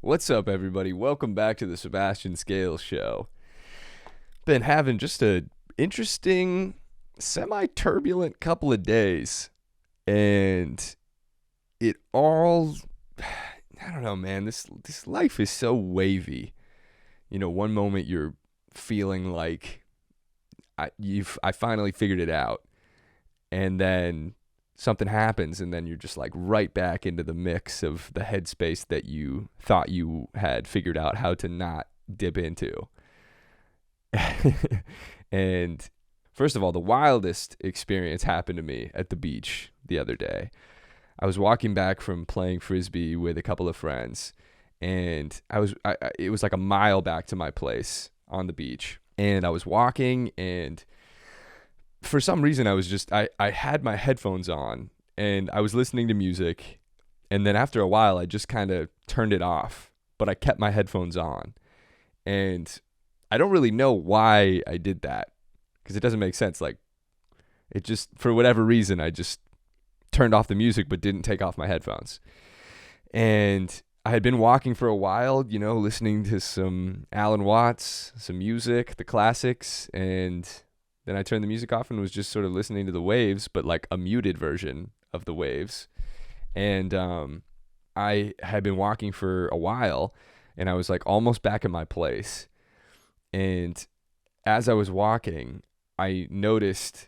What's up, everybody? Welcome back to the Sebastian Scales Show. Been having just a interesting, semi-turbulent couple of days, and it all, I don't know, man. This life is so wavy. You know, one moment you're feeling like I finally figured it out, and then something happens, and then you're just like right back into the mix of the headspace that you thought you had figured out how to not dip into. And first of all, the wildest experience happened to me at the beach the other day. I was walking back from playing frisbee with a couple of friends, and it was like a mile back to my place on the beach, and I was walking, and for some reason I had my headphones on and I was listening to music, and then after a while I just kind of turned it off, but I kept my headphones on. And I don't really know why I did that, because it doesn't make sense. Like, it just, for whatever reason, I just turned off the music but didn't take off my headphones. And I had been walking for a while, you know, listening to some Alan Watts, some music, the classics, and then I turned the music off and was just sort of listening to the waves, but like a muted version of the waves. And I had been walking for a while, and I was like almost back at my place. And as I was walking, I noticed,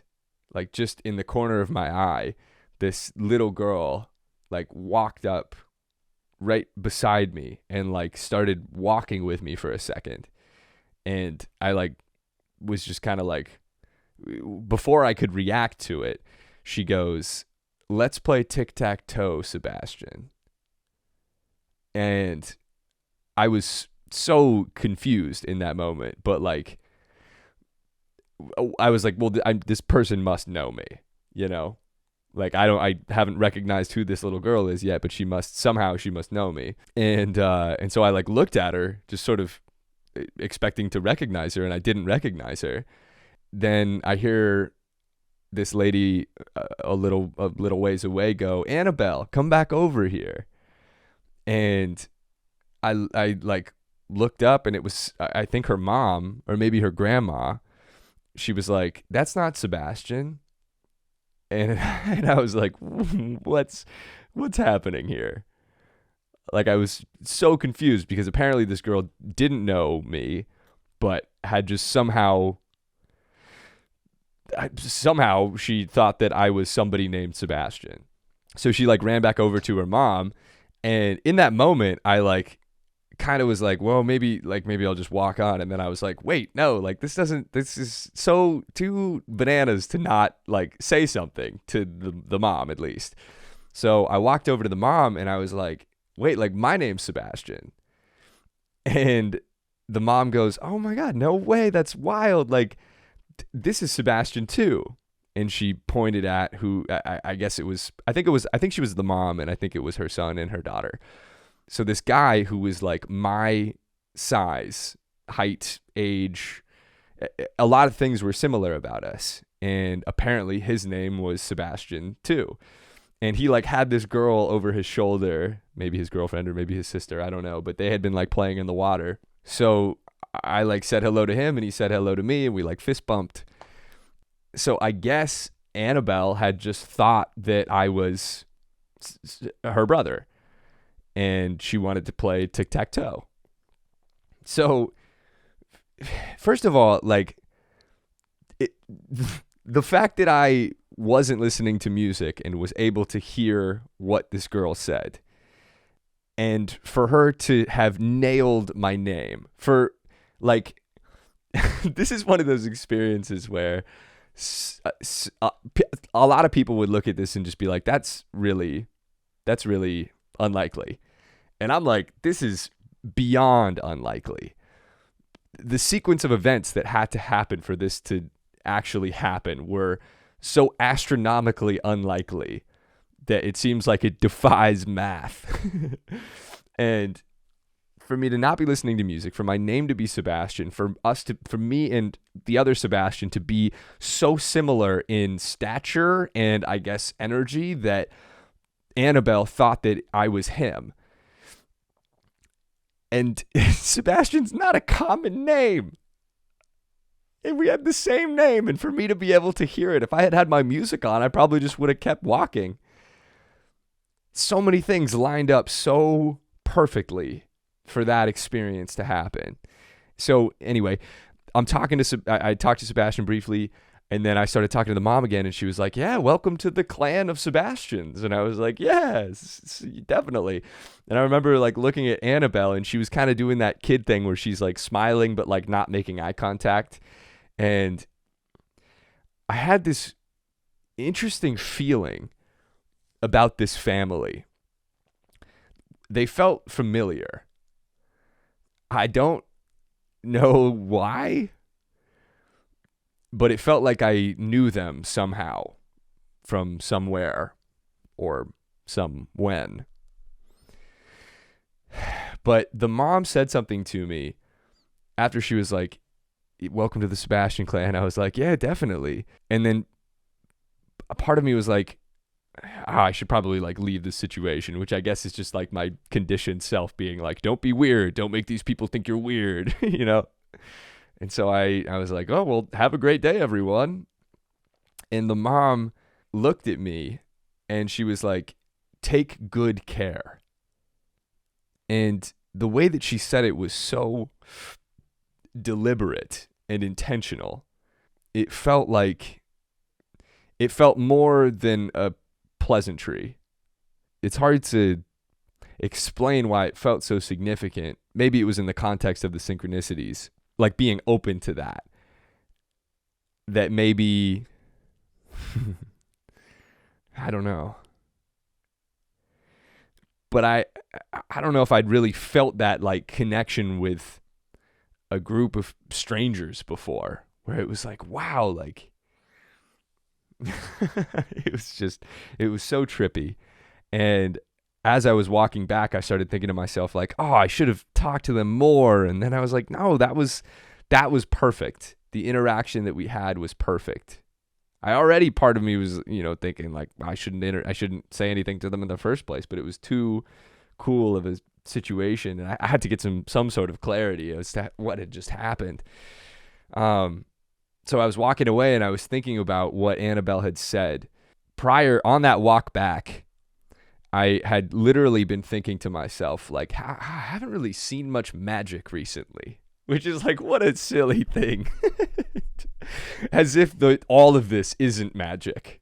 like, just in the corner of my eye, this little girl like walked up right beside me and like started walking with me for a second. And I like was just kind of like, before I could react to it, she goes, "Let's play tic-tac-toe, Sebastian." And I was so confused in that moment, but like, I was like, well, this person must know me, you know? Like, I haven't recognized who this little girl is yet, but she must know me. And so I like looked at her, just sort of expecting to recognize her, and I didn't recognize her. Then I hear this lady a little ways away go, "Annabelle, come back over here." And I like looked up, and it was, I think, her mom, or maybe her grandma. She was like, "That's not Sebastian." And I was like, what's happening here? Like, I was so confused, because apparently this girl didn't know me, but had just somehow she thought that I was somebody named Sebastian. So she like ran back over to her mom, and in that moment I like kind of was like, well, maybe I'll just walk on. And then I was like, wait, no, like this is so too bananas to not like say something to the mom at least. So I walked over to the mom and I was like, wait, like my name's Sebastian. And the mom goes, "Oh my God, no way, that's wild. Like, this is Sebastian too." And she pointed at who, I guess it was, I think she was the mom, and I think it was her son and her daughter. So this guy who was like my size, height, age, a lot of things were similar about us. And apparently his name was Sebastian too. And he like had this girl over his shoulder, maybe his girlfriend or maybe his sister, I don't know, but they had been like playing in the water. So I like said hello to him, and he said hello to me, and we like fist bumped. So I guess Annabelle had just thought that I was her brother, and she wanted to play tic-tac-toe. So first of all, like, the fact that I wasn't listening to music and was able to hear what this girl said, and for her to have nailed my name, for like, this is one of those experiences where a lot of people would look at this and just be like, that's really unlikely. And I'm like, this is beyond unlikely. The sequence of events that had to happen for this to actually happen were so astronomically unlikely that it seems like it defies math. And for me to not be listening to music, for my name to be Sebastian, for me and the other Sebastian to be so similar in stature and I guess energy that Annabelle thought that I was him. And Sebastian's not a common name. And we had the same name. And for me to be able to hear it, if I had had my music on, I probably just would have kept walking. So many things lined up so perfectly for that experience to happen. So anyway, I talked to Sebastian briefly, and then I started talking to the mom again, and she was like, yeah, welcome to the clan of Sebastians. And I was like, yes, definitely. And I remember like looking at Annabelle, and she was kind of doing that kid thing where she's like smiling, but like not making eye contact. And I had this interesting feeling about this family. They felt familiar. I don't know why, but it felt like I knew them somehow from somewhere or some when. But the mom said something to me after she was like, welcome to the Sebastian clan. I was like, yeah, definitely. And then a part of me was like, I should probably like leave this situation, which I guess is just like my conditioned self being like, don't be weird. Don't make these people think you're weird, you know? And so I was like, oh, well, have a great day, everyone. And the mom looked at me and she was like, take good care. And the way that she said it was so deliberate and intentional. It felt more than a pleasantry. It's hard to explain why it felt so significant. Maybe it was in the context of the synchronicities, like being open to that. That maybe, I don't know. But I don't know if I'd really felt that like connection with a group of strangers before, where it was like, wow, like it was so trippy. And as I was walking back, I started thinking to myself like, oh, I should have talked to them more. And then I was like, no, that was perfect. The interaction that we had was perfect. Part of me was, thinking like I shouldn't say anything to them in the first place, but it was too cool of a situation, and I had to get some sort of clarity as to what had just happened. So I was walking away and I was thinking about what Annabelle had said prior on that walk back. I had literally been thinking to myself, like, I haven't really seen much magic recently, which is like, what a silly thing. As if all of this isn't magic.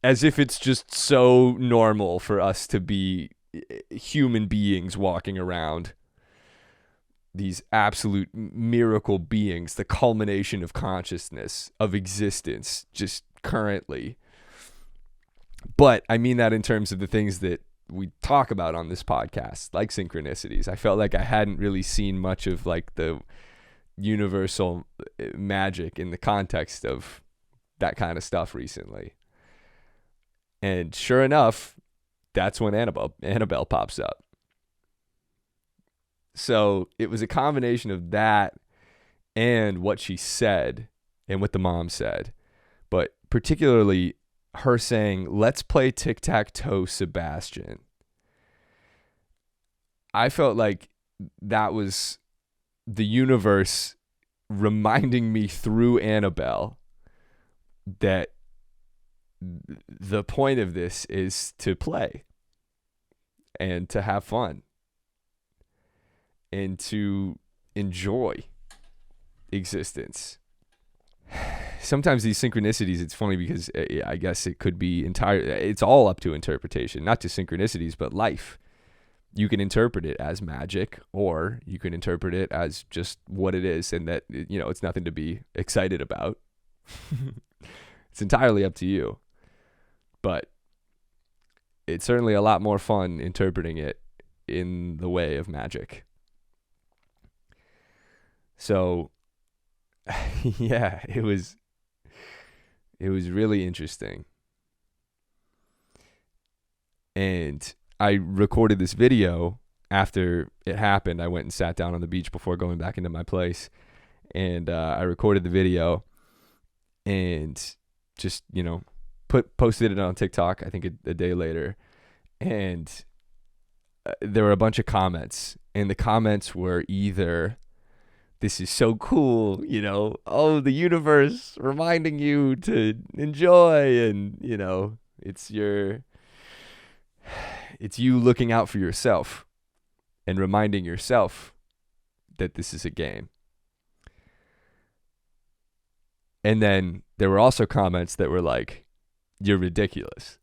As if it's just so normal for us to be human beings walking around. These absolute miracle beings, the culmination of consciousness, of existence, just currently. But I mean that in terms of the things that we talk about on this podcast, like synchronicities. I felt like I hadn't really seen much of like the universal magic in the context of that kind of stuff recently. And sure enough, that's when Annabelle pops up. So it was a combination of that and what she said and what the mom said. But particularly her saying, let's play tic-tac-toe, Sebastian. I felt like that was the universe reminding me through Annabelle that the point of this is to play and to have fun and to enjoy existence. Sometimes these synchronicities, it's funny because I guess it could be it's all up to interpretation, not just synchronicities, but life. You can interpret it as magic, or you can interpret it as just what it is, and that, it's nothing to be excited about. It's entirely up to you. But it's certainly a lot more fun interpreting it in the way of magic. So, yeah, it was really interesting. And I recorded this video after it happened. I went and sat down on the beach before going back into my place. And I recorded the video and just, posted it on TikTok, I think a day later. And there were a bunch of comments, and the comments were either, "This is so cool," "Oh, the universe reminding you to enjoy," and it's you looking out for yourself and reminding yourself that this is a game. And then there were also comments that were like, "You're ridiculous.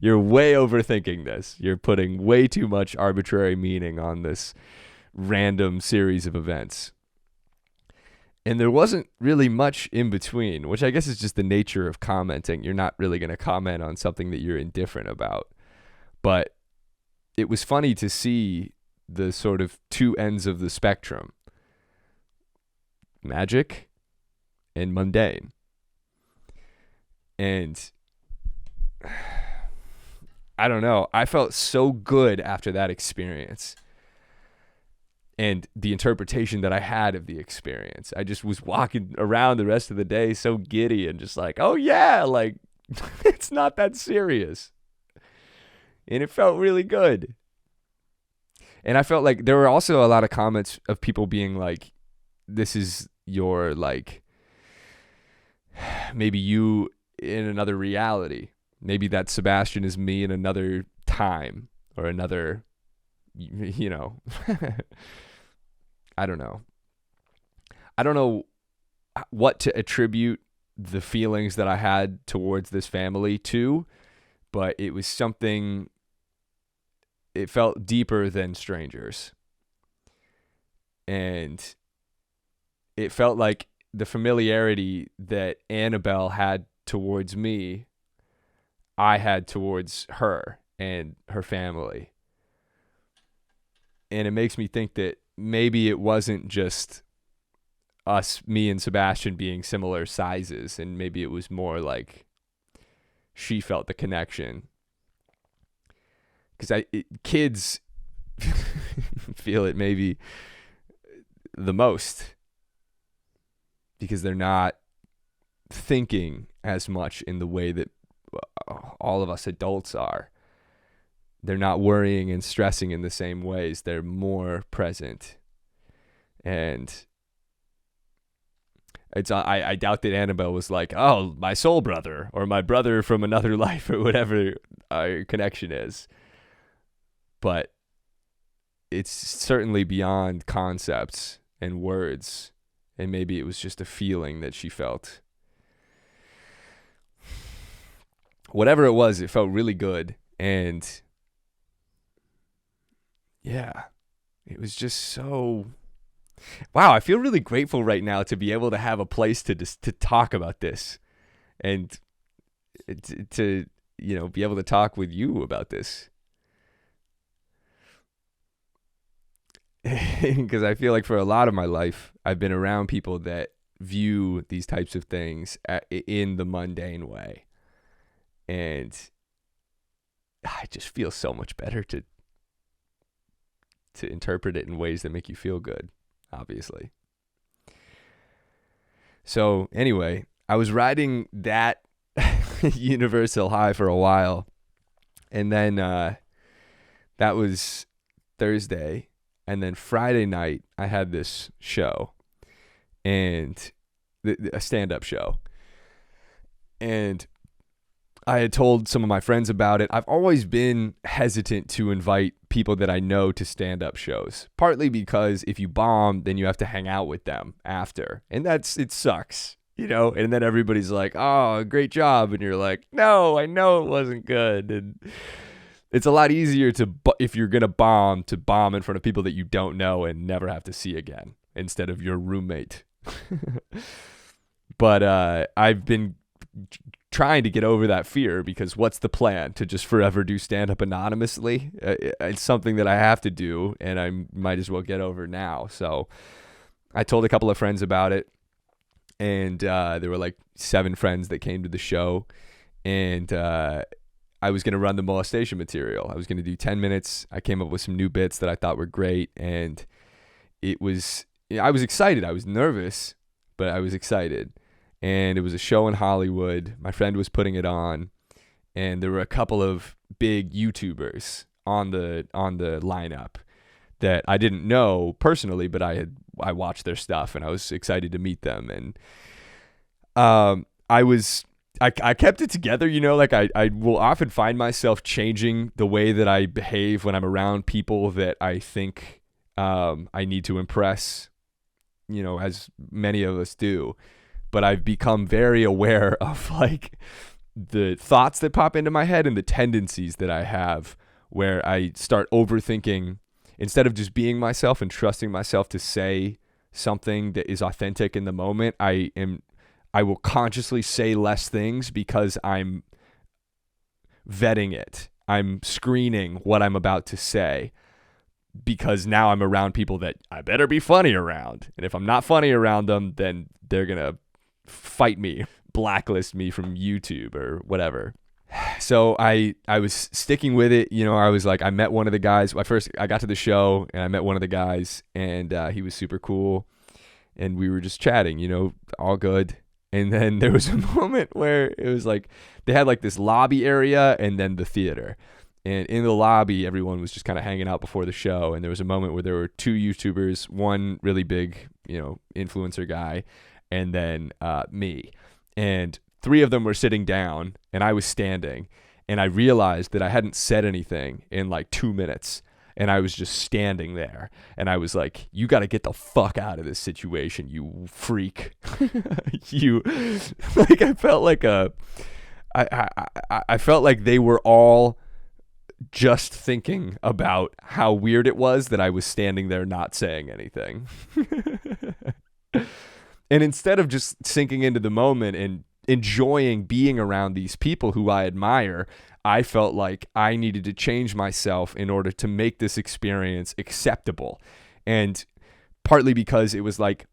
You're way overthinking this. You're putting way too much arbitrary meaning on this random series of events." And there wasn't really much in between, which I guess is just the nature of commenting. You're not really going to comment on something that you're indifferent about. But it was funny to see the sort of two ends of the spectrum: magic and mundane. And I don't know, I felt so good after that experience and the interpretation that I had of the experience. I just was walking around the rest of the day so giddy and just like, oh yeah, like it's not that serious. And it felt really good. And I felt like there were also a lot of comments of people being like, this is your, like, maybe you in another reality. Maybe that Sebastian is me in another time or another, I don't know. I don't know what to attribute the feelings that I had towards this family to, but it was something, it felt deeper than strangers. And it felt like the familiarity that Annabelle had towards me, I had towards her and her family. And it makes me think that maybe it wasn't just me and Sebastian being similar sizes, and maybe it was more like she felt the connection. Because kids feel it maybe the most, because they're not thinking as much in the way that all of us adults are. They're not worrying and stressing in the same ways. They're more present. And I doubt that Annabelle was like, oh, my soul brother or my brother from another life or whatever our connection is. But it's certainly beyond concepts and words. And maybe it was just a feeling that she felt. Whatever it was, it felt really good. And yeah, it was just so... Wow, I feel really grateful right now to be able to have a place to talk about this. And to be able to talk with you about this. Because I feel like for a lot of my life, I've been around people that view these types of things in the mundane way. And I just feel so much better to interpret it in ways that make you feel good, obviously. So anyway, I was riding that universal high for a while. And then that was Thursday. And then Friday night, I had this show, and a stand-up show. And I had told some of my friends about it. I've always been hesitant to invite people that I know to stand-up shows, partly because if you bomb, then you have to hang out with them after. And it sucks, and then everybody's like, oh, great job. And you're like, no, I know it wasn't good. And it's a lot easier if you're going to bomb in front of people that you don't know and never have to see again instead of your roommate. But I've been trying to get over that fear, because what's the plan? To just forever do stand-up anonymously? It's something that I have to do, and I might as well get over now. So I told a couple of friends about it, and there were like 7 friends that came to the show, and I was going to run the molestation material. I was going to do 10 minutes. I came up with some new bits that I thought were great. And I was excited. I was nervous, but I was excited. And it was a show in Hollywood. My friend was putting it on. And there were a couple of big YouTubers on the lineup that I didn't know personally, but I watched their stuff and I was excited to meet them. And I kept it together, like I will often find myself changing the way that I behave when I'm around people that I think I need to impress, as many of us do. But I've become very aware of like the thoughts that pop into my head and the tendencies that I have where I start overthinking instead of just being myself and trusting myself to say something that is authentic in the moment. I will consciously say less things because I'm vetting it. I'm screening what I'm about to say because now I'm around people that I better be funny around. And if I'm not funny around them, then they're going to fight me, blacklist me from YouTube or whatever. So I was sticking with it. I was like, I met one of the guys. I got to the show and I met one of the guys and he was super cool. And we were just chatting, all good. And then there was a moment where it was like, they had like this lobby area and then the theater. And in the lobby, everyone was just kind of hanging out before the show. And there was a moment where there were two YouTubers, one really big, influencer guy, and then me. And three of them were sitting down and I was standing. And I realized that I hadn't said anything in like 2 minutes. And I was just standing there. And I was like, you got to get the fuck out of this situation, you freak. I felt like I felt like they were all just thinking about how weird it was that I was standing there not saying anything. And instead of just sinking into the moment and enjoying being around these people who I admire, I felt like I needed to change myself in order to make this experience acceptable. And partly because it was like,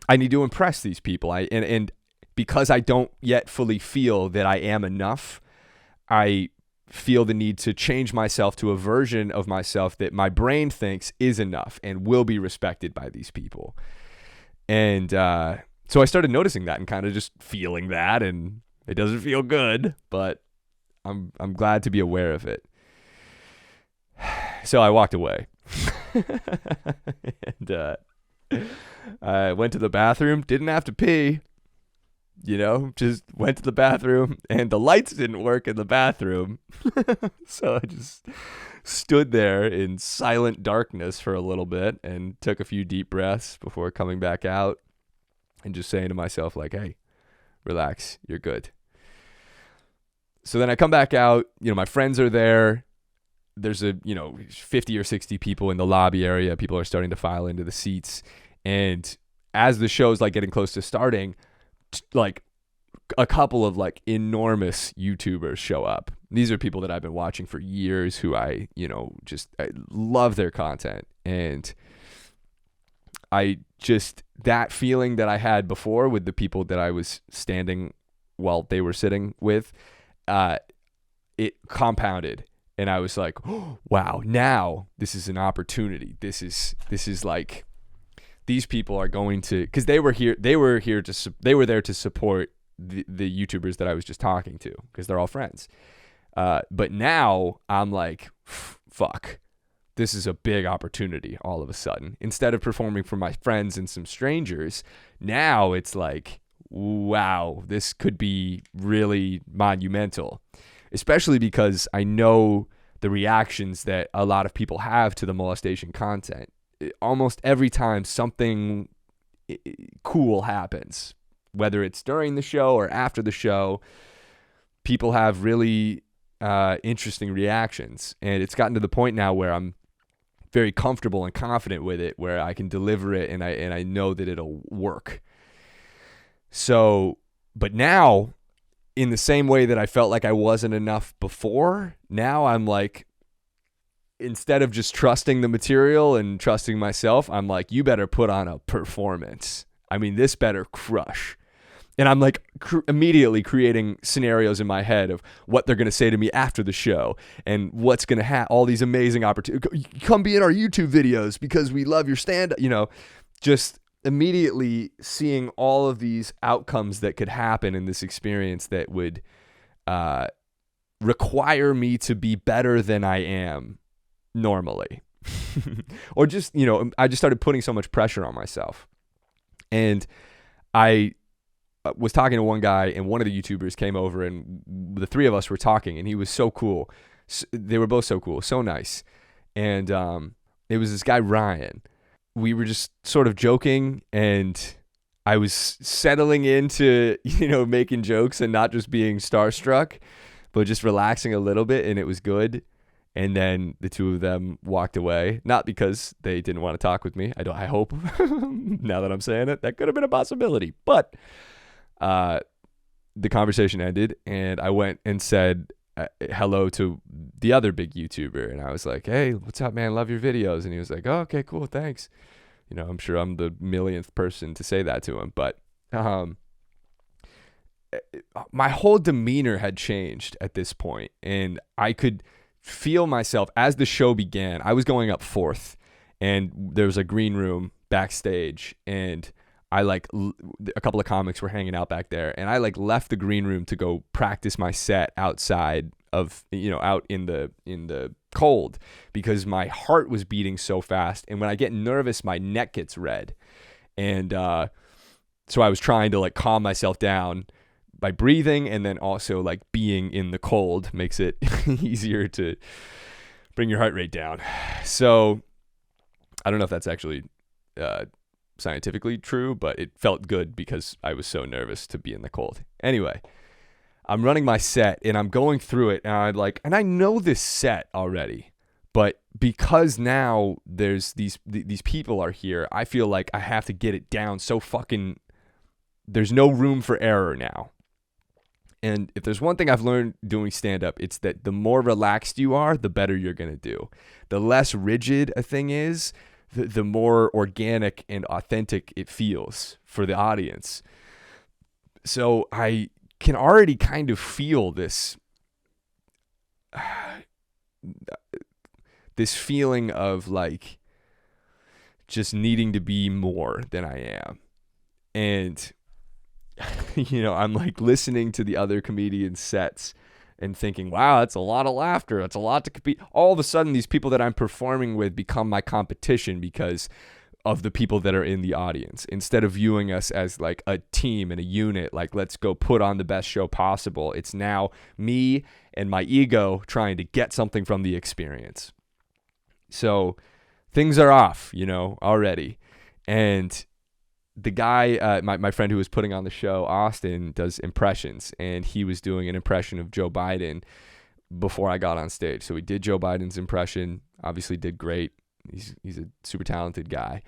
I need to impress these people. And because I don't yet fully feel that I am enough, I feel the need to change myself to a version of myself that my brain thinks is enough and will be respected by these people. And so I started noticing that and kind of just feeling that, and it doesn't feel good, but I'm glad to be aware of it. So I walked away. And I went to the bathroom, didn't have to pee, just went to the bathroom, and the lights didn't work in the bathroom. So I just stood there in silent darkness for a little bit and took a few deep breaths before coming back out and just saying to myself, like, hey, relax, you're good. So then I come back out, my friends are there. There's 50 or 60 people in the lobby area. People are starting to file into the seats. And as the show's like getting close to starting, like a couple of like enormous YouTubers show up. These are people that I've been watching for years who I love their content. And that feeling that I had before with the people that I was standing while they were sitting with, it compounded. And I was like, oh, wow, now this is an opportunity. This is like, these people are going to, because they were there to support the YouTubers that I was just talking to, because they're all friends. But now I'm like, fuck, this is a big opportunity all of a sudden. Instead of performing for my friends and some strangers, now it's like, wow, this could be really monumental, especially because I know the reactions that a lot of people have to the molestation content. Almost every time something cool happens, whether it's during the show or after the show, people have really interesting reactions. And it's gotten to the point now where I'm very comfortable and confident with it, where I can deliver it and I know that it'll work. So, but now, in the same way that I felt like I wasn't enough before, now I'm like, instead of just trusting the material and trusting myself, I'm like, you better put on a performance. I mean, this better crush. And I'm like immediately creating scenarios in my head of what they're going to say to me after the show and what's going to have all these amazing opportunities. Come be in our YouTube videos because we love your stand-up, just immediately seeing all of these outcomes that could happen in this experience that would require me to be better than I am normally. Or just, I just started putting so much pressure on myself. And I was talking to one guy, and one of the YouTubers came over, and the three of us were talking, and he was so cool. They were both so cool, so nice. And it was this guy, Ryan. We were just sort of joking, and I was settling into, making jokes and not just being starstruck, but just relaxing a little bit, and it was good. And then the two of them walked away, not because they didn't want to talk with me. I hope, now that I'm saying it, that could have been a possibility. But the conversation ended, and I went and said hello to the other big YouTuber. And I was like, hey, what's up, man? Love your videos. And he was like, oh, okay, cool, thanks. I'm sure I'm the millionth person to say that to him. But my whole demeanor had changed at this point, and I could feel myself as the show began. I was going up fourth, and there was a green room backstage, and a couple of comics were hanging out back there, and I left the green room to go practice my set outside of, out in the cold, because my heart was beating so fast, and when I get nervous, my neck gets red. And so I was trying to calm myself down by breathing, and then also being in the cold makes it easier to bring your heart rate down. So I don't know if that's actually scientifically true, but it felt good because I was so nervous to be in the cold. Anyway, I'm running my set, and I'm going through it, and and I know this set already, but because now there's these people are here, I feel like I have to get it down so fucking, there's no room for error now. And if there's one thing I've learned doing stand-up, it's that the more relaxed you are, the better you're going to do. The less rigid a thing is, the more organic and authentic it feels for the audience. So I can already kind of feel this feeling of just needing to be more than I am. And I'm listening to the other comedians' sets and thinking, wow, that's a lot of laughter. That's a lot to compete. All of a sudden, these people that I'm performing with become my competition because of the people that are in the audience. Instead of viewing us as a team and a unit, let's go put on the best show possible. It's now me and my ego trying to get something from the experience. So things are off, already. And the guy, my friend who was putting on the show, Austin, does impressions, and he was doing an impression of Joe Biden before I got on stage. So we did Joe Biden's impression, obviously did great. He's a super talented guy.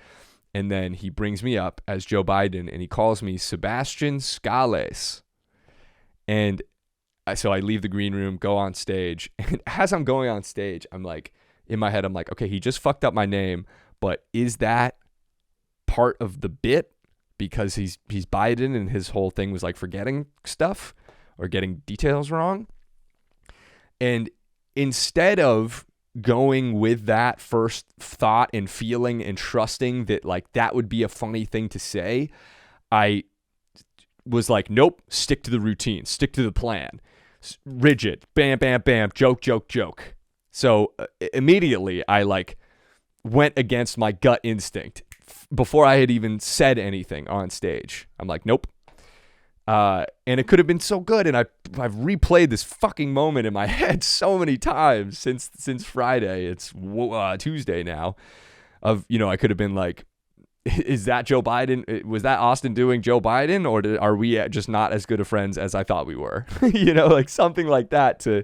And then he brings me up as Joe Biden, and he calls me Sebastian Scales. And so I leave the green room, go on stage, and as I'm going on stage, I'm in my head, I'm okay, he just fucked up my name, but is that part of the bit? Because he's Biden, and his whole thing was forgetting stuff or getting details wrong. And instead of going with that first thought and feeling and trusting that that would be a funny thing to say, I was nope, stick to the routine, stick to the plan, rigid, bam, bam, bam, joke, joke, joke. So immediately I went against my gut instinct. Before I had even said anything on stage, I'm nope. And it could have been so good, and I've replayed this fucking moment in my head so many times since Friday. It's Tuesday now. I could have been is that Joe Biden? Was that Austin doing Joe Biden, or are we just not as good of friends as I thought we were? Something like that to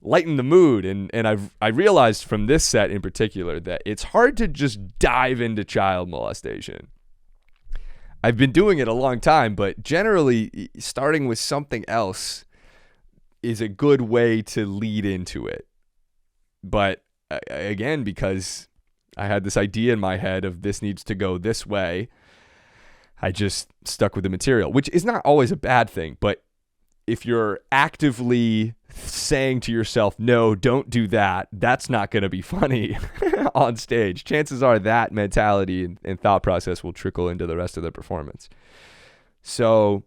lighten the mood. And I realized from this set in particular that it's hard to just dive into child molestation. I've been doing it a long time, but generally starting with something else is a good way to lead into it. But again, because I had this idea in my head of this needs to go this way, I just stuck with the material, which is not always a bad thing. But if you're actively saying to yourself, no, don't do that, that's not going to be funny on stage. Chances are that mentality and thought process will trickle into the rest of the performance. So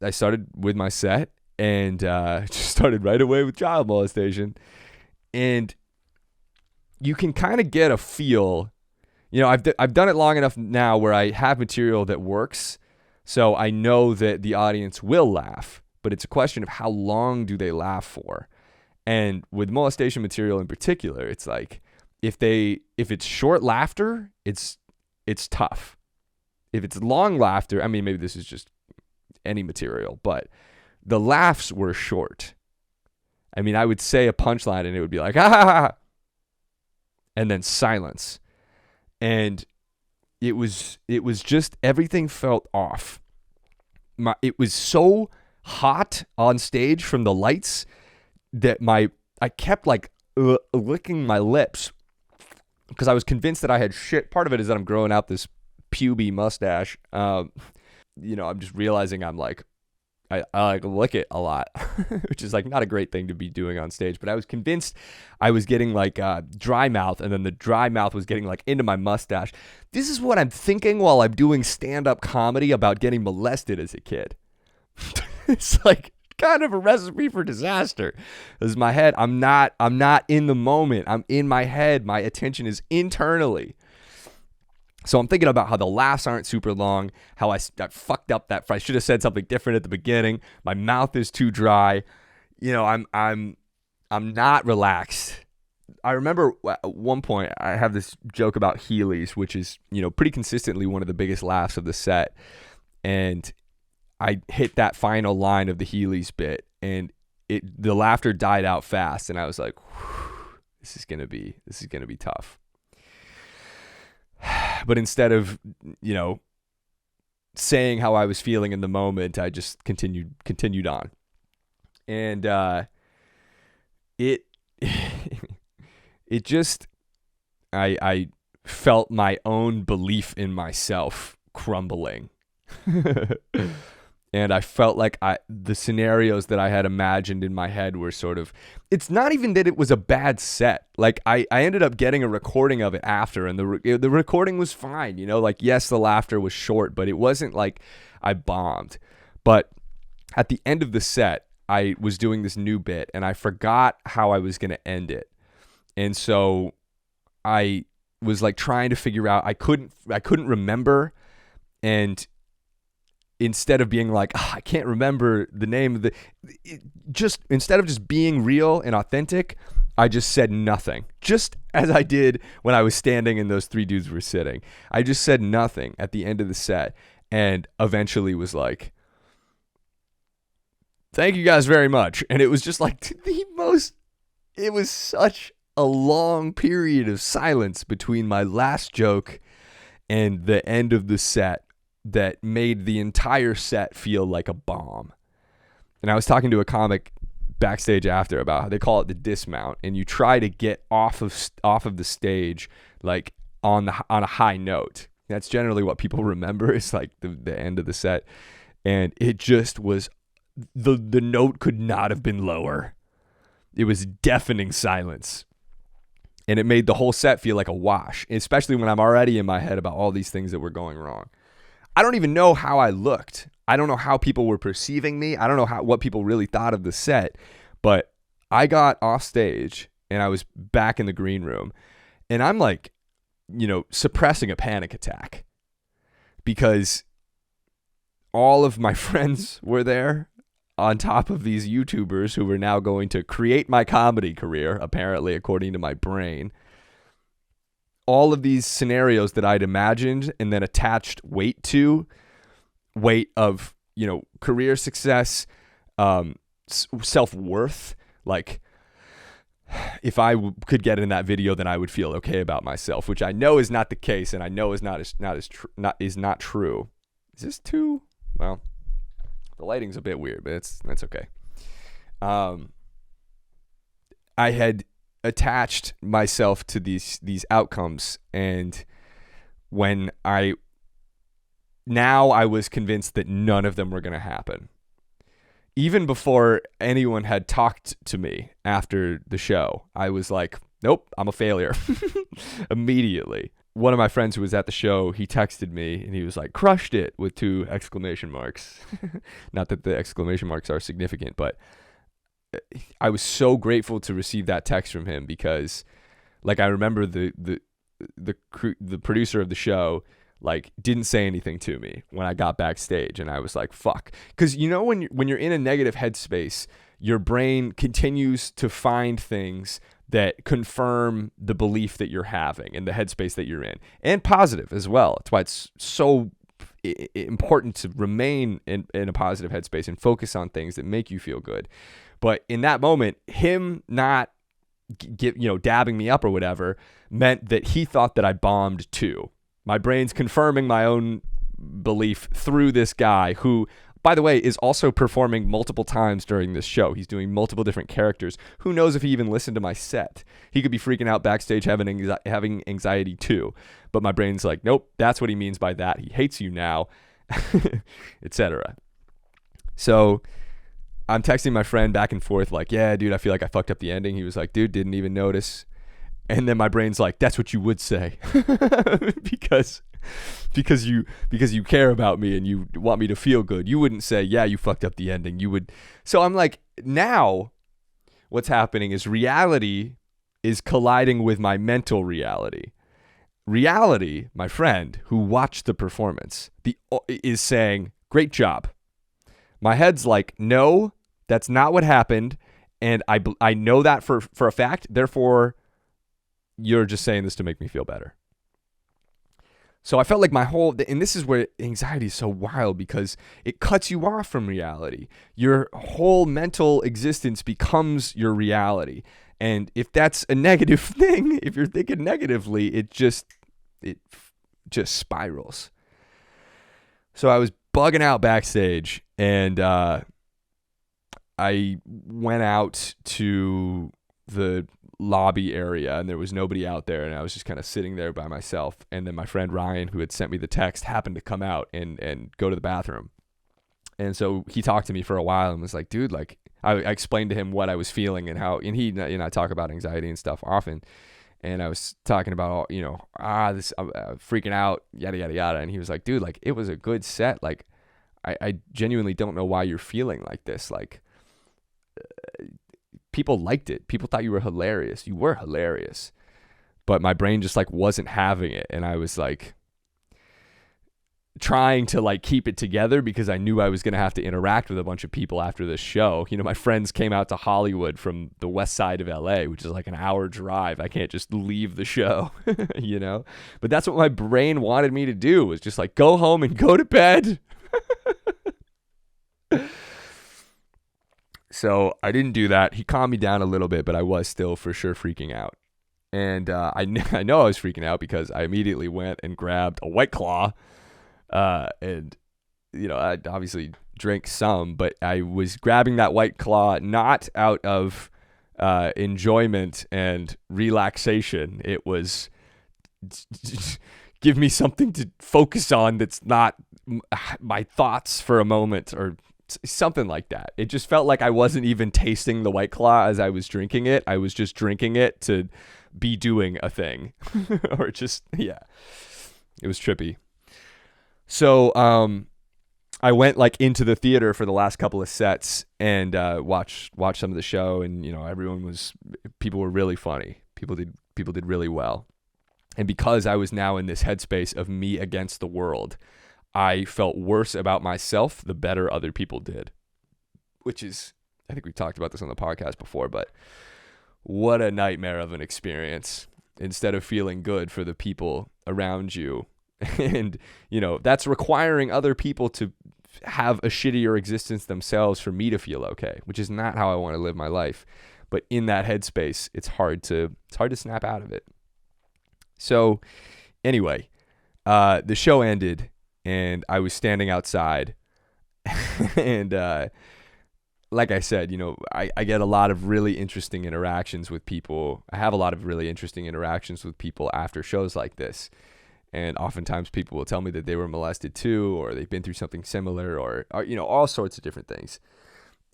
I started with my set, and just started right away with child molestation. And you can kind of get a feel, I've done it long enough now where I have material that works, so I know that the audience will laugh, but it's a question of how long do they laugh for. And with molestation material in particular, it's like if it's short laughter, it's tough. If it's long laughter, I mean, maybe this is just any material, but the laughs were short. I mean, I would say a punchline and it would be like, ha ha ha, and then silence. And it was just, everything felt off. It was so hot on stage from the lights that I kept like licking my lips because I was convinced that I had shit. Part of it is that I'm growing out this puby mustache. I'm just realizing I'm like, I like lick it a lot, which is like not a great thing to be doing on stage. But I was convinced I was getting like dry mouth, and then the dry mouth was getting like into my mustache. This is what I'm thinking while I'm doing stand-up comedy about getting molested as a kid. It's like kind of a recipe for disaster. This is my head. I'm not in the moment. I'm in my head. My attention is internally. So I'm thinking about how the laughs aren't super long, how I fucked up that. I should have said something different at the beginning. My mouth is too dry. I'm not relaxed. I remember at one point I have this joke about Heelys, which is, pretty consistently one of the biggest laughs of the set. And I hit that final line of the Heelys bit, and the laughter died out fast, and I was like, this is gonna be tough. But instead of, saying how I was feeling in the moment, I just continued on. And it just, I felt my own belief in myself crumbling. And I felt like the scenarios that I had imagined in my head were sort of, it's not even that it was a bad set. Like I ended up getting a recording of it after, and the recording was fine. Like, yes, the laughter was short, but it wasn't like I bombed. But at the end of the set, I was doing this new bit, and I forgot how I was going to end it. And so I was like trying to figure out, I couldn't remember. And instead of being like, I can't remember the name of instead of just being real and authentic, I just said nothing. Just as I did when I was standing and those three dudes were sitting. I just said nothing at the end of the set, and eventually was like, thank you guys very much. And it was just like it was such a long period of silence between my last joke and the end of the set that made the entire set feel like a bomb. And I was talking to a comic backstage after about how they call it the dismount, and you try to get off of the stage like on a high note. That's generally what people remember is like the end of the set, and it just was the note could not have been lower. It was deafening silence. And it made the whole set feel like a wash, especially when I'm already in my head about all these things that were going wrong. I don't even know how I looked. I don't know how people were perceiving me. I don't know what people really thought of the set. But I got off stage and I was back in the green room. And I'm like, suppressing a panic attack. Because all of my friends were there on top of these YouTubers who were now going to create my comedy career, apparently, according to my brain. All of these scenarios that I'd imagined and then attached weight of, career success, self-worth. Like, if I could get in that video, then I would feel okay about myself, which I know is not the case, and I know is not true. Is this too? Well, the lighting's a bit weird, but that's okay. I had attached myself to these outcomes, and when I was convinced that none of them were going to happen. Even before anyone had talked to me after the show, I was like, nope, I'm a failure. Immediately. one of my friends who was at the show, he texted me and he was like, crushed it with 2 exclamation marks. Not that the exclamation marks are significant, but I was so grateful to receive that text from him because like I remember the producer of the show like didn't say anything to me when I got backstage, and I was like, fuck. Because you know when you're in a negative headspace, your brain continues to find things that confirm the belief that you're having and the headspace that you're in, and positive as well. That's why it's so important to remain in a positive headspace and focus on things that make you feel good. But in that moment, him not dabbing me up or whatever meant that he thought that I bombed too. My brain's confirming my own belief through this guy who, by the way, is also performing multiple times during this show. He's doing multiple different characters. Who knows if he even listened to my set? He could be freaking out backstage, having anxiety too. But my brain's like, nope, that's what he means by that. He hates you now, etc. So I'm texting my friend back and forth like, yeah, dude, I feel like I fucked up the ending. He was like, dude, didn't even notice. And then my brain's like, that's what you would say because you care about me and you want me to feel good. You wouldn't say, yeah, you fucked up the ending. You would. So I'm like, now what's happening is reality is colliding with my mental reality. Reality, my friend who watched the performance, is saying, great job. My head's like, no, that's not what happened. And I know that for a fact. Therefore, you're just saying this to make me feel better. So I felt like and this is where anxiety is so wild because it cuts you off from reality. Your whole mental existence becomes your reality. And if that's a negative thing, if you're thinking negatively, it just spirals. So I was bugging out backstage, and I went out to the lobby area, and there was nobody out there, and I was just kind of sitting there by myself. And then my friend Ryan, who had sent me the text, happened to come out and go to the bathroom. And so he talked to me for a while and was like, dude, like I explained to him what I was feeling and how, and he, I talk about anxiety and stuff often. And I was talking about, I'm freaking out, yada, yada, yada. And he was like, dude, like it was a good set. Like I genuinely don't know why you're feeling like this. Like, people liked it. People thought you were hilarious. You were hilarious. But my brain just like wasn't having it. And I was like trying to like keep it together because I knew I was going to have to interact with a bunch of people after this show. My friends came out to Hollywood from the west side of LA, which is like an hour drive. I can't just leave the show, But that's what my brain wanted me to do, was just like go home and go to bed. So I didn't do that. He calmed me down a little bit, but I was still for sure freaking out. And I know I was freaking out because I immediately went and grabbed a White Claw. And I obviously drank some, but I was grabbing that White Claw not out of enjoyment and relaxation. It was give me something to focus on that's not my thoughts for a moment, or something like that. It just felt like I wasn't even tasting the White Claw as I was drinking it. I was just drinking it to be doing a thing. Or just, yeah. It was trippy. So I went like into the theater for the last couple of sets and watched some of the show, and people were really funny. People did really well. And because I was now in this headspace of me against the world, I felt worse about myself the better other people did, which is, I think we've talked about this on the podcast before, but what a nightmare of an experience. Instead of feeling good for the people around you, and that's requiring other people to have a shittier existence themselves for me to feel okay, which is not how I want to live my life. But in that headspace, it's hard to snap out of it. So anyway, the show ended and I was standing outside and like I said, I get a lot of really interesting interactions with people. I have a lot of really interesting interactions with people after shows like this. And oftentimes people will tell me that they were molested too, or they've been through something similar, or all sorts of different things.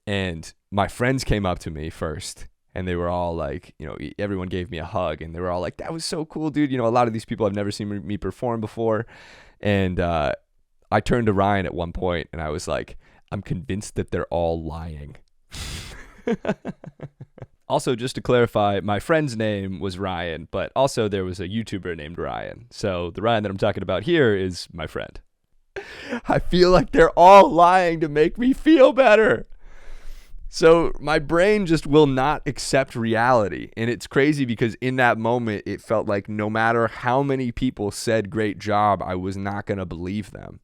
And my friends came up to me first And they were all like, everyone gave me a hug, and they were all like, that was so cool, dude. A lot of these people I've never seen me perform before. And I turned to Ryan at one point and I was like, I'm convinced that they're all lying. Also, just to clarify, my friend's name was Ryan, but also there was a YouTuber named Ryan. So the Ryan that I'm talking about here is my friend. I feel like they're all lying to make me feel better. So my brain just will not accept reality. And it's crazy because in that moment, it felt like no matter how many people said great job, I was not going to believe them.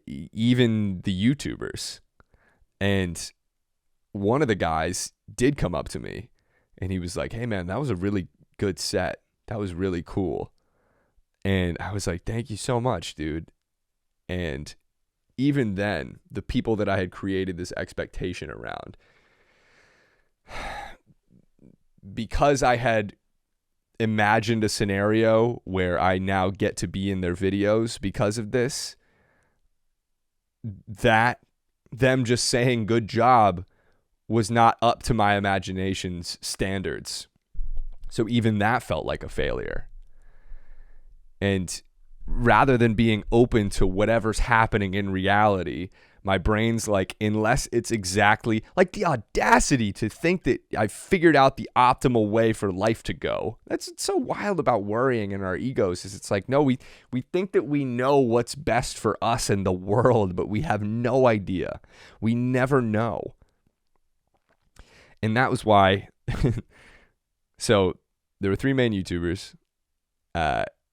Even the YouTubers. And one of the guys did come up to me and he was like, hey man, that was a really good set. That was really cool. And I was like, thank you so much, dude. And even then, the people that I had created this expectation around, because I had imagined a scenario where I now get to be in their videos because of this, that them just saying good job was not up to my imagination's standards. So even that felt like a failure. And rather than being open to whatever's happening in reality, my brain's like, unless it's exactly like the audacity to think that I figured out the optimal way for life to go. That's what's so wild about worrying in our egos, is it's like, no, we think that we know what's best for us and the world, but we have no idea. We never know. And that was why. So there were 3 main YouTubers,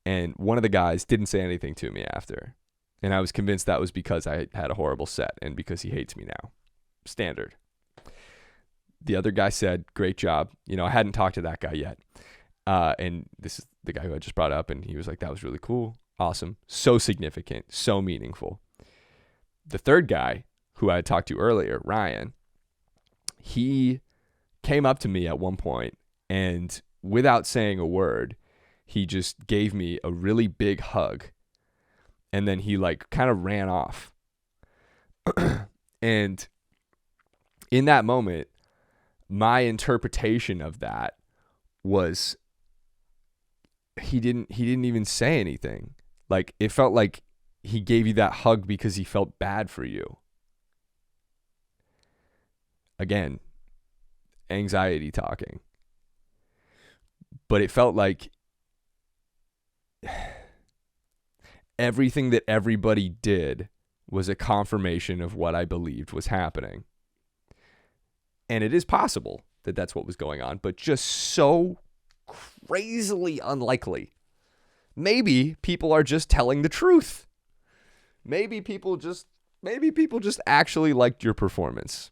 and one of the guys didn't say anything to me after. And I was convinced that was because I had a horrible set and because he hates me now. Standard. The other guy said, great job. I hadn't talked to that guy yet. And this is the guy who I just brought up, and he was like, that was really cool. Awesome. So significant. So meaningful. The third guy, who I had talked to earlier, Ryan, he came up to me at one point, and without saying a word, he just gave me a really big hug. And then he kind of ran off. And in that moment, my interpretation of that was he didn't even say anything. It felt like he gave you that hug because he felt bad for you. Again, anxiety talking. But it felt like everything that everybody did was a confirmation of what I believed was happening. And it is possible that that's what was going on, but just so crazily unlikely. Maybe people are just telling the truth. Maybe people just actually liked your performance.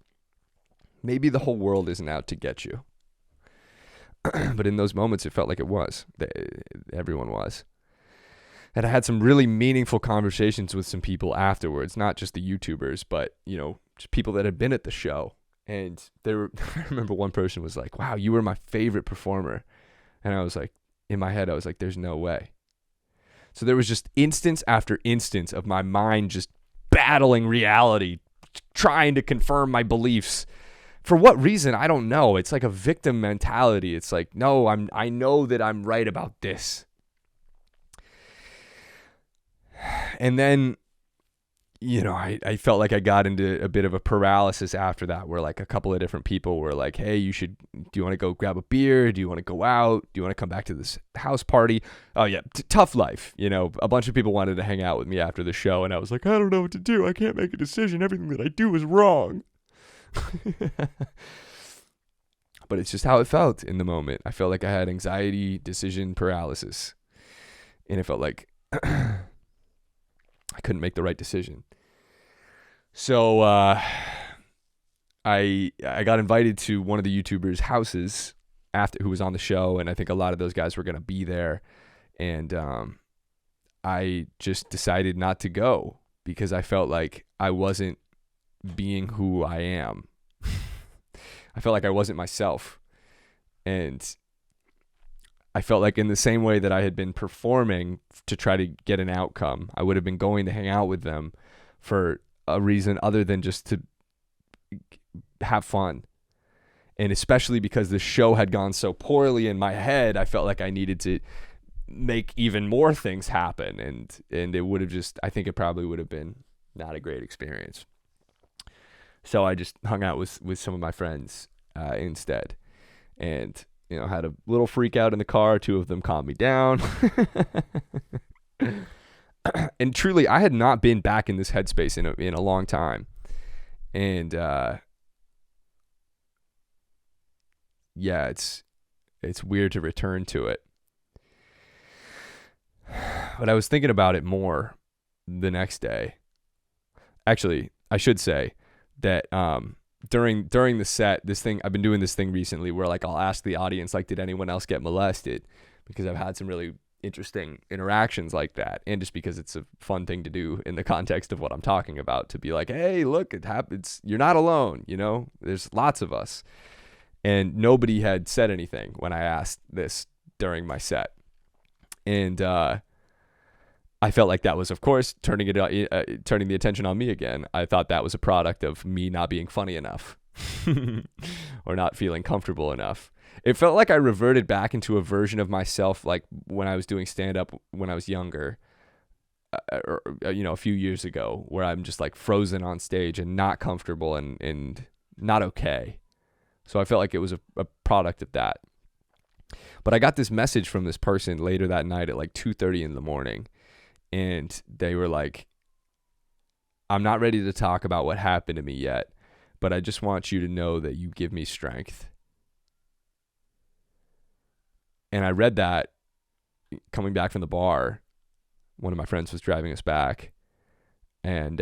Maybe the whole world isn't out to get you. But in those moments, it felt like it was. Everyone was. And I had some really meaningful conversations with some people afterwards, not just the YouTubers, but, just people that had been at the show. And I remember one person was like, wow, you were my favorite performer. And I was like, in my head, I was like, there's no way. So there was just instance after instance of my mind just battling reality, trying to confirm my beliefs. For what reason? I don't know. It's like a victim mentality. It's like, no, I know that I'm right about this. And then, I felt like I got into a bit of a paralysis after that, where a couple of different people were like, hey, do you want to go grab a beer? Do you want to go out? Do you want to come back to this house party? Oh yeah, tough life. A bunch of people wanted to hang out with me after the show, and I was like, I don't know what to do. I can't make a decision. Everything that I do is wrong. But it's just how it felt in the moment. I felt like I had anxiety, decision paralysis, and it felt like I couldn't make the right decision. So I got invited to one of the YouTubers' houses who was on the show, and I think a lot of those guys were going to be there. And I just decided not to go because I felt like I wasn't being who I am. I felt like I wasn't myself. And I felt like in the same way that I had been performing to try to get an outcome, I would have been going to hang out with them for a reason other than just to have fun. And especially because the show had gone so poorly in my head, I felt like I needed to make even more things happen. And it would have just, I think it probably would have been not a great experience. So I just hung out with some of my friends instead. And, had a little freak out in the car. 2 of them calmed me down. And truly, I had not been back in this headspace in a long time. And, yeah, it's weird to return to it. But I was thinking about it more the next day. Actually, I should say that during the set, I've been doing this thing recently where like I'll ask the audience, like, did anyone else get molested? Because I've had some really interesting interactions like that, and just because it's a fun thing to do in the context of what I'm talking about, to be like, hey, look, it happens. You're not alone. There's lots of us. And nobody had said anything when I asked this during my set. And I felt like that was, of course, turning the attention on me again. I thought that was a product of me not being funny enough or not feeling comfortable enough. It felt like I reverted back into a version of myself like when I was doing stand-up when I was younger, a few years ago, where I'm just like frozen on stage and not comfortable and not okay. So I felt like it was a product of that. But I got this message from this person later that night at like 2:30 in the morning. And they were like, I'm not ready to talk about what happened to me yet, but I just want you to know that you give me strength. And I read that coming back from the bar. One of my friends was driving us back. And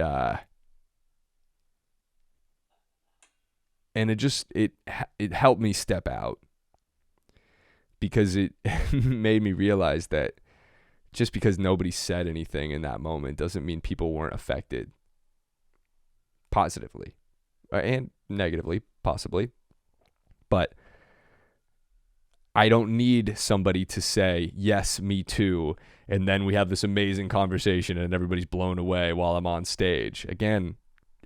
it helped me step out, because it made me realize that just because nobody said anything in that moment doesn't mean people weren't affected positively and negatively, possibly. But I don't need somebody to say, yes, me too, and then we have this amazing conversation and everybody's blown away while I'm on stage. Again,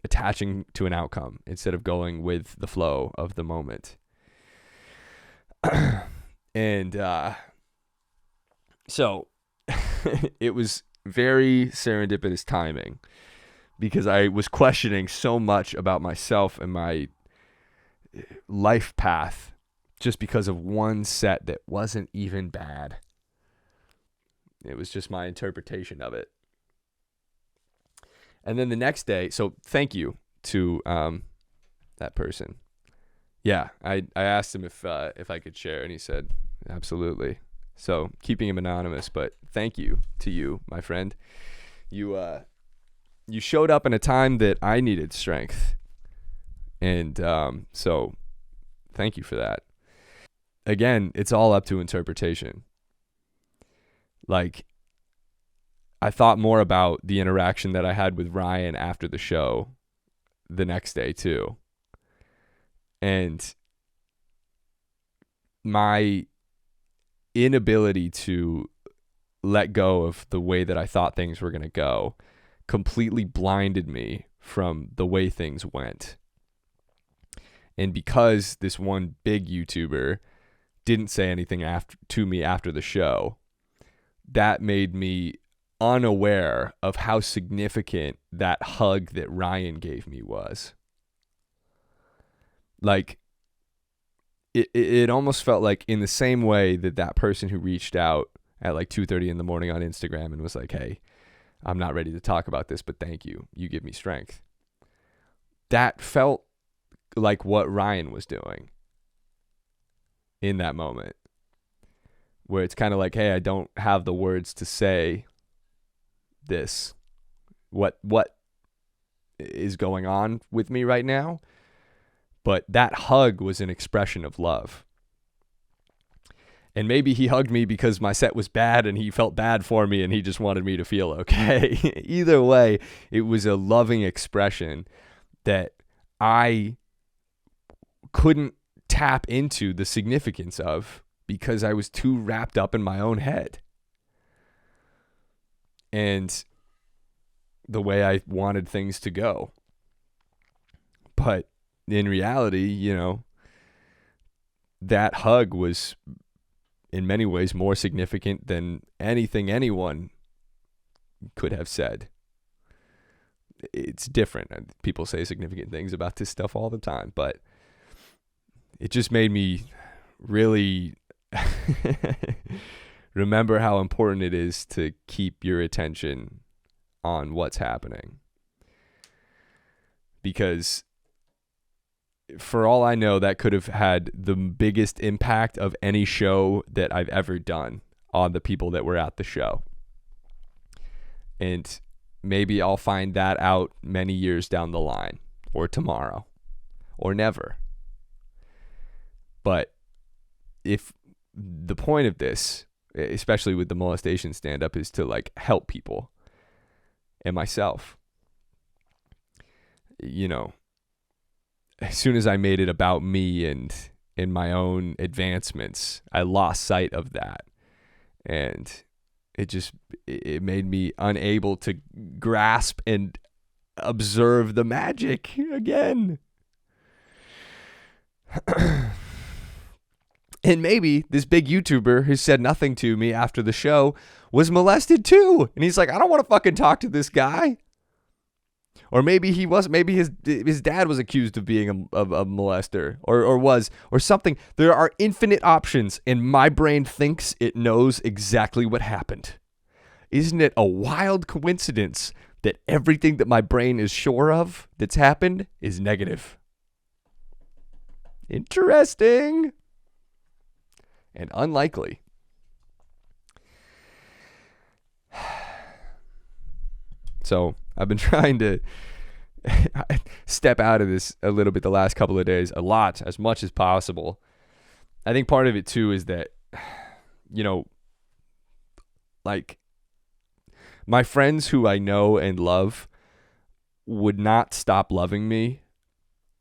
attaching to an outcome instead of going with the flow of the moment. And so it was very serendipitous timing, because I was questioning so much about myself and my life path just because of one set that wasn't even bad. It was just my interpretation of it. And then the next day, so thank you to that person. Yeah, I asked him if I could share, and he said, absolutely. So keeping him anonymous, but thank you to you, my friend. You showed up in a time that I needed strength. And so thank you for that. Again, it's all up to interpretation. Like, I thought more about the interaction that I had with Ryan after the show the next day too. And my inability to let go of the way that I thought things were going to go completely blinded me from the way things went. And because this one big YouTuber didn't say anything to me after the show, that made me unaware of how significant that hug that Ryan gave me was. Like, it almost felt like, in the same way that person who reached out at like 2:30 in the morning on Instagram and was like, hey, I'm not ready to talk about this, but thank you. You give me strength. That felt like what Ryan was doing in that moment, where it's kind of like, hey, I don't have the words to say this, what is going on with me right now. But that hug was an expression of love. And maybe he hugged me because my set was bad and he felt bad for me and he just wanted me to feel okay. Either way, it was a loving expression that I couldn't tap into the significance of, because I was too wrapped up in my own head and the way I wanted things to go. But in reality, that hug was in many ways more significant than anything anyone could have said. It's different. People say significant things about this stuff all the time, but it just made me really remember how important it is to keep your attention on what's happening. Because for all I know, that could have had the biggest impact of any show that I've ever done on the people that were at the show. And maybe I'll find that out many years down the line, or tomorrow, or never. But if the point of this, especially with the molestation stand-up, is to like help people and myself, as soon as I made it about me and my own advancements, I lost sight of that. And it made me unable to grasp and observe the magic again. And maybe this big YouTuber who said nothing to me after the show was molested too. And he's like, I don't want to fucking talk to this guy. Or maybe he was. Maybe his dad was accused of being a molester, or something. There are infinite options, and my brain thinks it knows exactly what happened. Isn't it a wild coincidence that everything that my brain is sure of that's happened is negative? Interesting. And unlikely. So I've been trying to step out of this a little bit the last couple of days, as much as possible. I think part of it too is that, like my friends who I know and love would not stop loving me,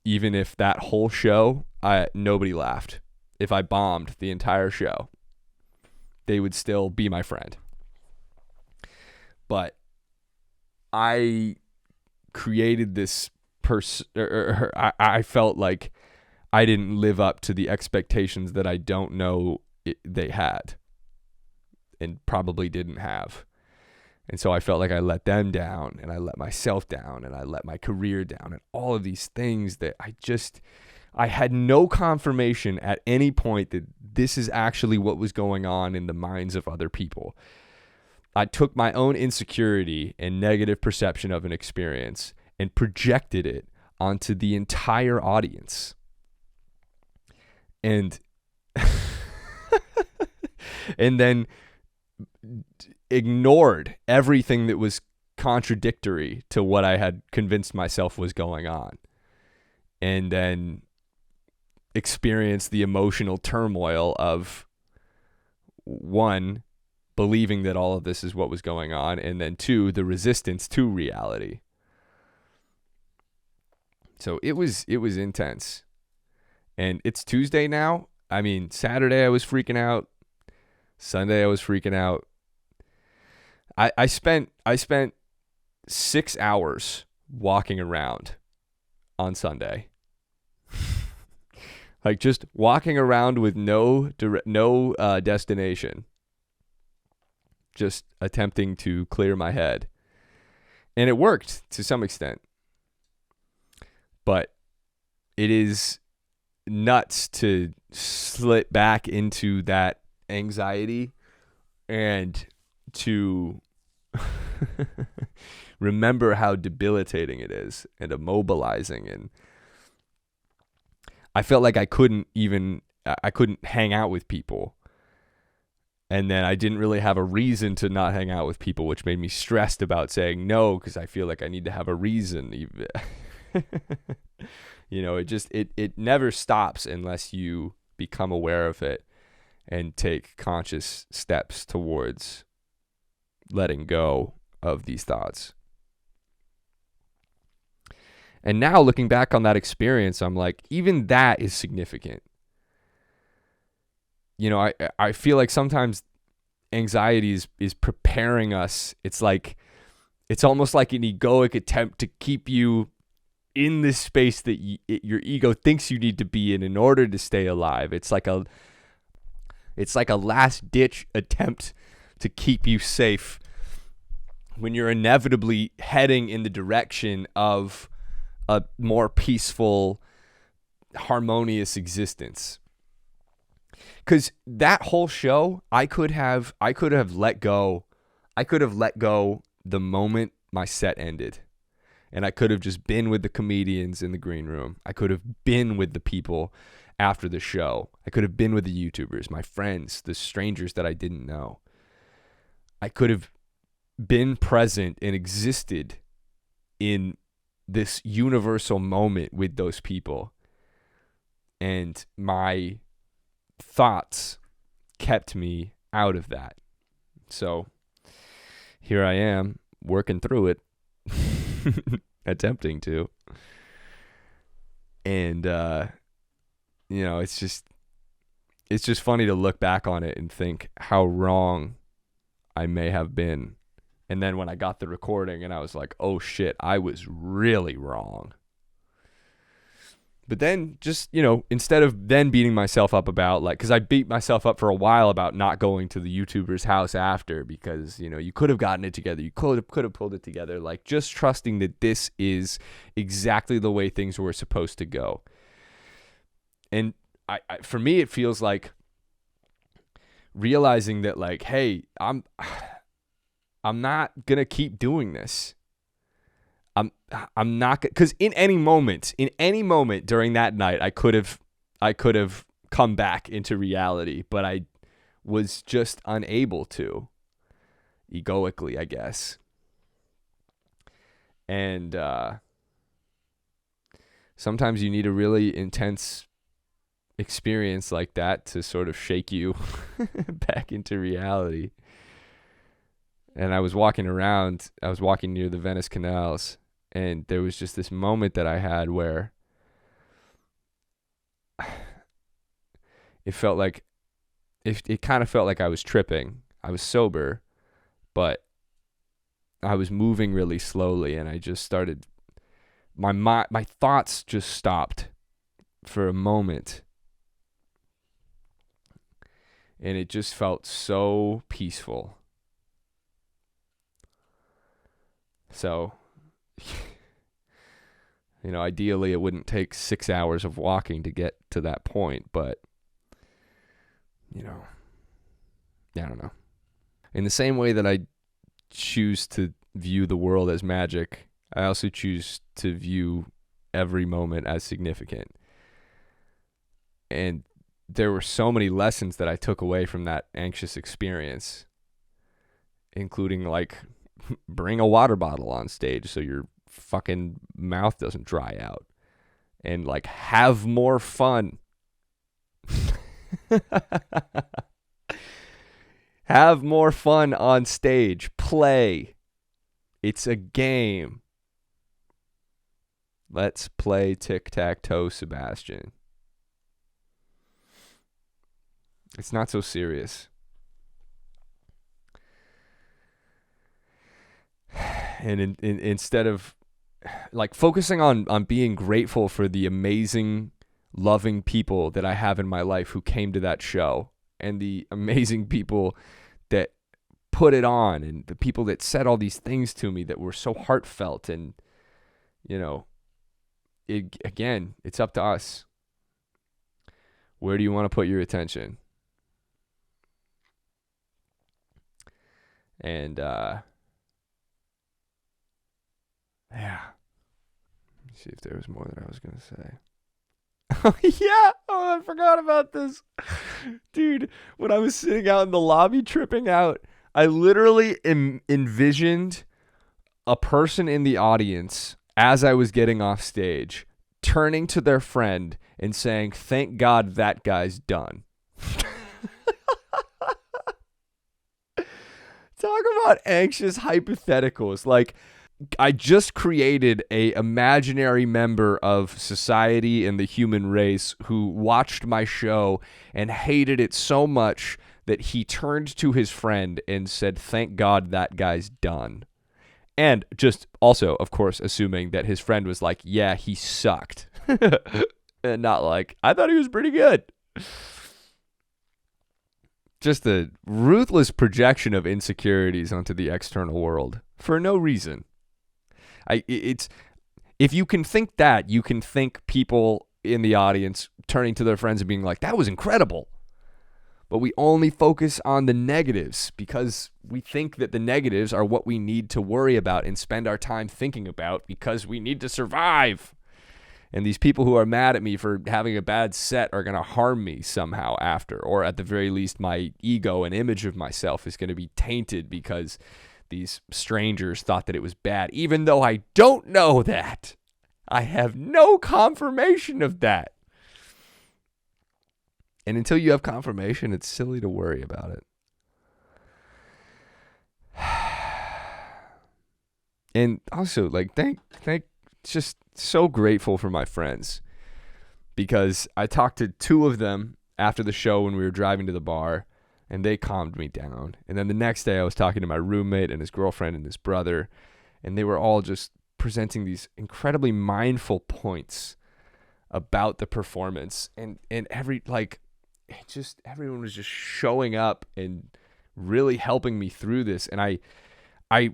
even if that whole show, nobody laughed. If I bombed the entire show, they would still be my friend. But I created this I felt like I didn't live up to the expectations that I don't know they had and probably didn't have. And so I felt like I let them down, and I let myself down, and I let my career down, and all of these things that I had no confirmation at any point that this is actually what was going on in the minds of other people. I took my own insecurity and negative perception of an experience and projected it onto the entire audience. And and then ignored everything that was contradictory to what I had convinced myself was going on. And then experienced the emotional turmoil of, one, believing that all of this is what was going on, and then two, the resistance to reality. So it was intense. And it's Tuesday now. I mean, Saturday I was freaking out. Sunday I was freaking out. I spent 6 hours walking around on Sunday. Like just walking around with no destination. Just attempting to clear my head. And it worked to some extent. But it is nuts to slip back into that anxiety and to remember how debilitating it is and immobilizing. And I felt like I couldn't hang out with people. And then I didn't really have a reason to not hang out with people, which made me stressed about saying no, because I feel like I need to have a reason. It never stops unless you become aware of it and take conscious steps towards letting go of these thoughts. And now looking back on that experience, I'm like, even that is significant. I feel like sometimes anxiety is preparing us. It's almost like an egoic attempt to keep you in this space that your ego thinks you need to be in order to stay alive. It's like a last ditch attempt to keep you safe when you're inevitably heading in the direction of a more peaceful, harmonious existence. Because that whole show, I could have let go. I could have let go the moment my set ended. And I could have just been with the comedians in the green room. I could have been with the people after the show. I could have been with the YouTubers, my friends, the strangers that I didn't know. I could have been present and existed in this universal moment with those people. And my thoughts kept me out of that. So here I am working through it, attempting to. And, it's just funny to look back on it and think how wrong I may have been. And then when I got the recording and I was like, oh shit, I was really wrong. But then just, instead of then beating myself up about because I beat myself up for a while about not going to the YouTuber's house after because, you could have gotten it together. You could have pulled it together. Just trusting that this is exactly the way things were supposed to go. And for me, it feels like realizing that hey, I'm not going to keep doing this. I'm not, because in any moment during that night, I could have come back into reality, but I was just unable to, egoically, I guess. And sometimes you need a really intense experience like that to sort of shake you back into reality. And I was walking near the Venice canals, and there was just this moment that I had where it kind of felt like I was tripping. I was sober, but I was moving really slowly, and I just started, my thoughts just stopped for a moment. And it just felt so peaceful. So, ideally it wouldn't take 6 hours of walking to get to that point, but, I don't know. In the same way that I choose to view the world as magic, I also choose to view every moment as significant. And there were so many lessons that I took away from that anxious experience, including bring a water bottle on stage so your fucking mouth doesn't dry out, and have more fun. Have more fun on stage. Play. It's a game. Let's play tic-tac-toe, Sebastian. It's not so serious. And instead of focusing on being grateful for the amazing, loving people that I have in my life who came to that show, and the amazing people that put it on, and the people that said all these things to me that were so heartfelt, and it's up to us. Where do you want to put your attention? And yeah. Let me see if there was more that I was going to say. Oh, yeah. Oh, I forgot about this. Dude, when I was sitting out in the lobby tripping out, I literally envisioned a person in the audience as I was getting off stage turning to their friend and saying, "Thank God that guy's done." Talk about anxious hypotheticals. I just created a imaginary member of society and the human race who watched my show and hated it so much that he turned to his friend and said, "Thank God that guy's done." And just also, of course, assuming that his friend was like, yeah, he sucked. And not like, I thought he was pretty good. Just a ruthless projection of insecurities onto the external world for no reason. It's if you can think that, you can think people in the audience turning to their friends and being like, that was incredible. But we only focus on the negatives because we think that the negatives are what we need to worry about and spend our time thinking about because we need to survive. And these people who are mad at me for having a bad set are going to harm me somehow after. Or at the very least, my ego and image of myself is going to be tainted because these strangers thought that it was bad. Even though I don't know that. I have no confirmation of that. And until you have confirmation, it's silly to worry about it. And also, like, just so grateful for my friends, because I talked to two of them after the show when we were driving to the bar, and they calmed me down. And then the next day I was talking to my roommate and his girlfriend and his brother, and they were all just presenting these incredibly mindful points about the performance, and everyone was just showing up and really helping me through this. And I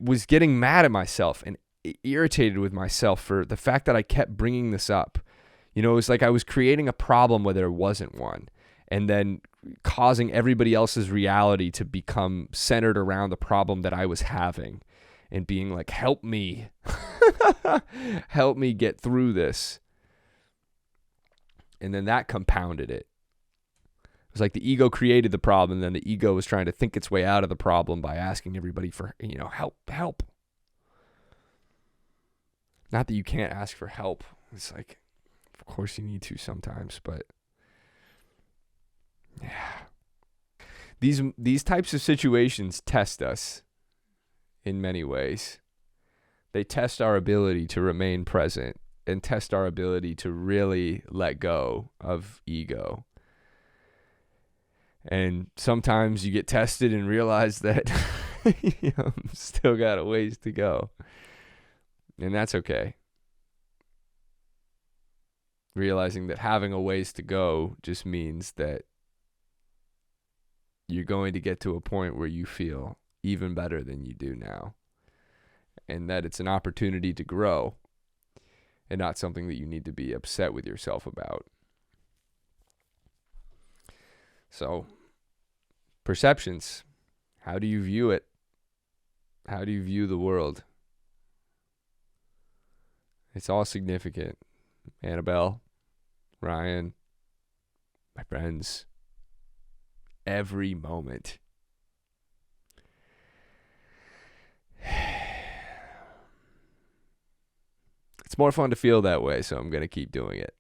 was getting mad at myself and irritated with myself for the fact that I kept bringing this up. You know, it was like I was creating a problem where there wasn't one, and then causing everybody else's reality to become centered around the problem that I was having, and being like, help me, help me get through this. And then that compounded it. It was like the ego created the problem, and then the ego was trying to think its way out of the problem by asking everybody for, help. Not that you can't ask for help. It's like, of course you need to sometimes, but yeah. These types of situations test us in many ways. They test our ability to remain present and test our ability to really let go of ego. And sometimes you get tested and realize that still got a ways to go. And that's okay. Realizing that having a ways to go just means that you're going to get to a point where you feel even better than you do now. And that it's an opportunity to grow and not something that you need to be upset with yourself about. So, perceptions. How do you view it? How do you view the world? It's all significant. Annabelle, Ryan, my friends, every moment. It's more fun to feel that way, so I'm going to keep doing it.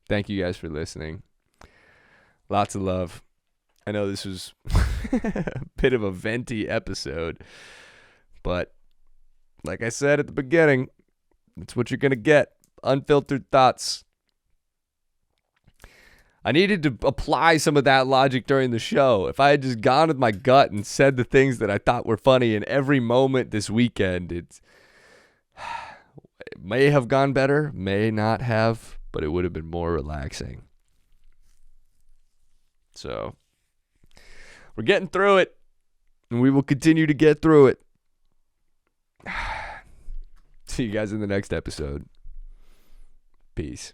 Thank you guys for listening. Lots of love. I know this was a bit of a venti episode, but like I said at the beginning, it's what you're going to get. Unfiltered thoughts. I needed to apply some of that logic during the show. If I had just gone with my gut and said the things that I thought were funny in every moment this weekend, it may have gone better, may not have, but it would have been more relaxing. So, we're getting through it, and we will continue to get through it. See you guys in the next episode. Peace.